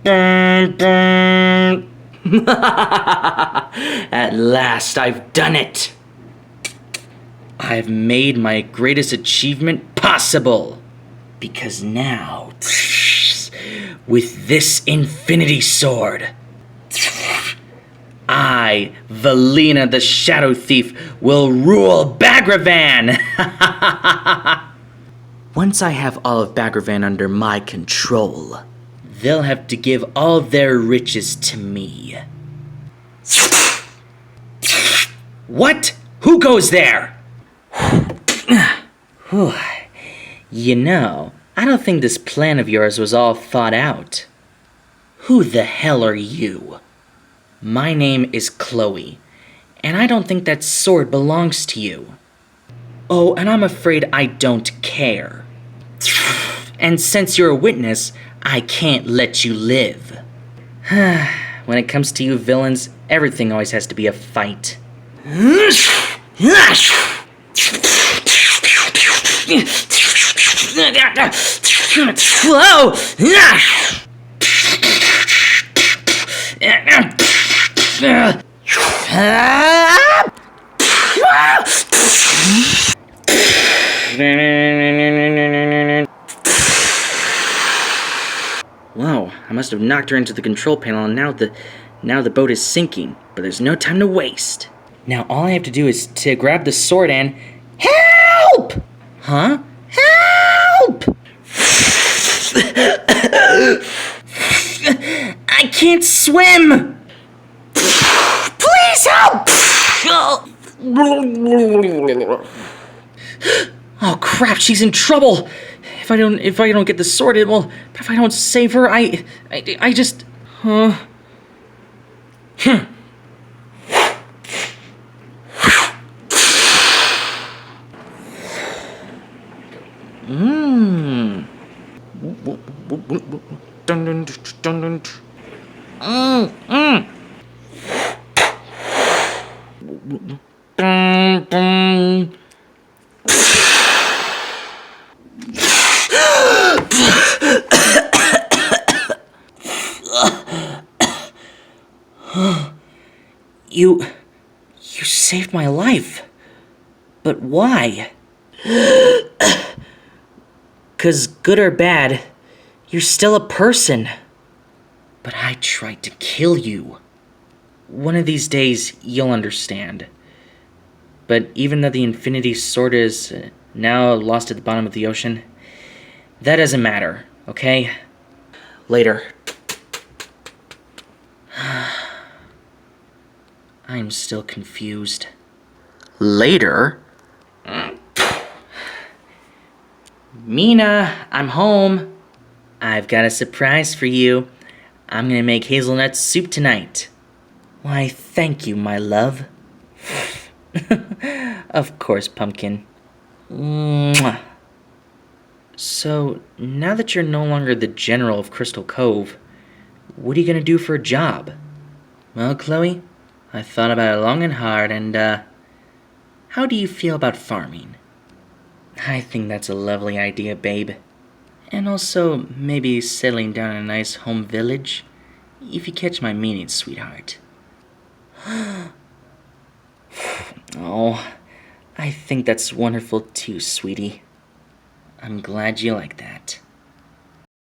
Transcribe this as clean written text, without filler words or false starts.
Dun, dun. At last, I've done it! I've made my greatest achievement possible! Because now, with this infinity sword, I, Valina the Shadow Thief, will rule Bagravan! Once I have all of Bagravan under my control, they'll have to give all their riches to me. What? Who goes there? You know, I don't think this plan of yours was all thought out. Who the hell are you? My name is Chloe, and I don't think that sword belongs to you. Oh, and I'm afraid I don't care. And since you're a witness, I can't let you live. When it comes to you villains, everything always has to be a fight. Whoa! Whoa, I must have knocked her into the control panel, and now the boat is sinking, but there's no time to waste. Now all I have to do is to grab the sword and... Help! Huh? Help! I can't swim! Please help! Oh crap, she's in trouble! If I don't get the sword, it will... If I don't save her, I just... You saved my life. But why? 'Cause good or bad, you're still a person. But I tried to kill you. One of these days, you'll understand. But even though the Infinity Sword is now lost at the bottom of the ocean, that doesn't matter, okay? Later. I'm still confused. Later? Mina, I'm home. I've got a surprise for you. I'm gonna make hazelnut soup tonight. Why, thank you, my love. Of course, Pumpkin. Mwah. So, now that you're no longer the general of Crystal Cove, what are you gonna do for a job? Well, Chloe, I thought about it long and hard, and, how do you feel about farming? I think that's a lovely idea, babe. And also, maybe settling down in a nice home village, if you catch my meaning, sweetheart. Oh, I think that's wonderful too, sweetie. I'm glad you like that.